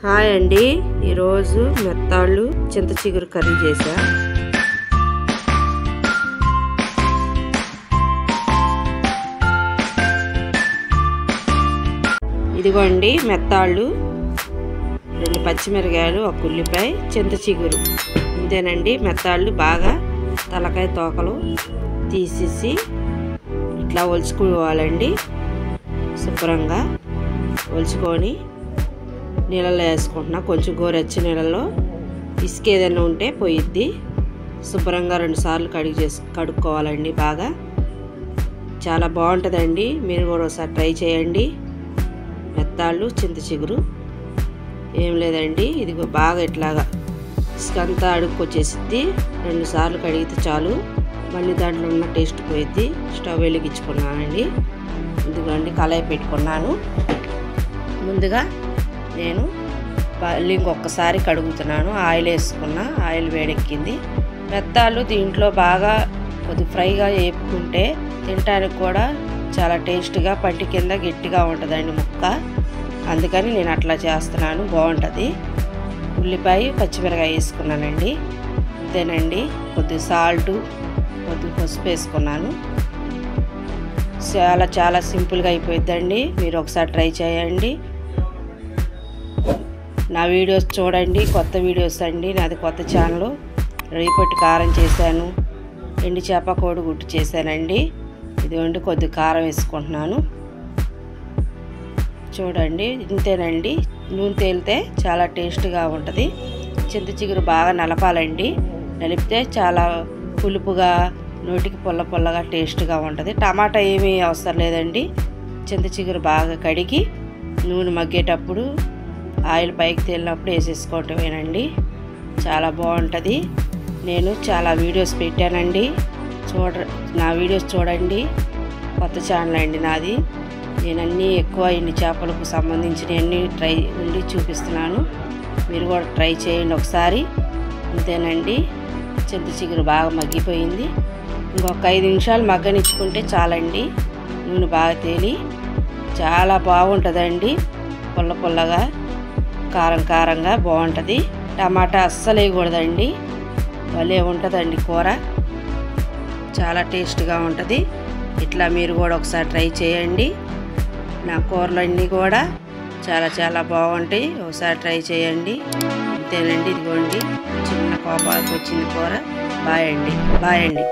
Hi అండి, ఈరోజు మెత్తాళ్ళు చింత చిగురు కర్రీ చేశా. ఇదిగోండి మెత్తాళ్ళు, 2 పచ్చిమిరకాయలు, 1 ఉల్లిపాయ, చింత చిగురు. ఇంతేనండి. మెత్తాళ్ళు బాగా తలకాయ తోకలు తీసేసి ఇట్లా ఒలుచుకోవాలండి. శుభ్రంగా ఒలుచుకొని నీళ్ళలో వేసుకుంటున్నా. కొంచెం గోరెచ్చి నీళ్ళలో ఇసుక ఏదైనా ఉంటే పోయిద్ది. శుభ్రంగా 2 సార్లు కడుక్కోవాలండి. బాగా చాలా బాగుంటుందండి. మీరు కూడా ఒకసారి ట్రై చేయండి. మెత్తాళ్ళు చింత చిగురు ఏం లేదండి. ఇదిగో బాగా ఇట్లాగా ఇసుక అంతా అడుక్కొచ్చేసిద్ది. 2 సార్లు కడిగితే చాలు. మళ్ళీ దాంట్లో ఉన్న టేస్ట్ పోయిద్ది. స్టవ్ వెలిగించుకున్నానండి. ఇదిగోండి కళాయి పెట్టుకున్నాను. ముందుగా నేను మళ్ళీ ఇంకొకసారి కడుగుతున్నాను. ఆయిల్ వేసుకున్నా. ఆయిల్ వేడెక్కింది. మెత్తాలు దీంట్లో బాగా కొద్ది ఫ్రైగా వేపుకుంటే తినడానికి కూడా చాలా టేస్ట్గా పంటి కింద గట్టిగా ఉంటుందండి ముక్క. అందుకని నేను అట్లా చేస్తున్నాను. బాగుంటుంది. ఉల్లిపాయ పచ్చిమిరకాయ వేసుకున్నానండి. అంతేనండి. కొద్దిగా సాల్టు, కొద్దిగా పసుపు వేసుకున్నాను. చాలా సింపుల్గా అయిపోయిద్దండి. మీరు ఒకసారి ట్రై చేయండి. నా వీడియోస్ చూడండి. కొత్త వీడియోస్ అండి. నాది కొత్త ఛానల్. రేపటి కారం చేశాను. ఎండు చేప కోడిగుడ్డు చేశానండి. ఇదిగోండి కొద్దిగా కారం వేసుకుంటున్నాను. చూడండి ఇంతేనండి. నూనె తేలితే చాలా టేస్ట్గా ఉంటుంది. చింత చిగురు బాగా నలపాలండి. నలిపితే చాలా పులుపుగా, నోటికి పుల్ల పుల్లగా టేస్ట్గా ఉంటుంది. టమాటా ఏమీ అవసరం లేదండి. చింత చిగురు బాగా కడిగి నూనె మగ్గేటప్పుడు ఆయిల్ పైకి తేలినప్పుడు వేసేసుకోవటమేనండి. చాలా బాగుంటుంది. నేను చాలా వీడియోస్ పెట్టానండి. నా వీడియోస్ చూడండి. కొత్త ఛానల్ అండి నాది. నేను అన్నీ ఎక్కువ ఎండు చేపలకు సంబంధించినవన్నీ చూపిస్తున్నాను. మీరు కూడా ట్రై చేయండి ఒకసారి. అంతేనండి. చింత చిగురు బాగా మగ్గిపోయింది. ఇంకొక 5 నిమిషాలు మగ్గనిచ్చుకుంటే చాలండి. నూనె బాగా తేలి చాలా బాగుంటుందండి. పుల్ల పుల్లగా, కారం కారంగా బాగుంటుంది. టమాటా అస్సలు వేయకూడదండి. భలే ఉంటుందండి కూర. చాలా టేస్ట్గా ఉంటుంది. ఇట్లా మీరు కూడా ఒకసారి ట్రై చేయండి. నా కూరలు అన్నీ కూడా చాలా బాగుంటాయి. ఒకసారి ట్రై చేయండి. అంతేనండి. ఇదిగోండి చిన్న కోపాలకు వచ్చింది కూర. బాయ్ అండి.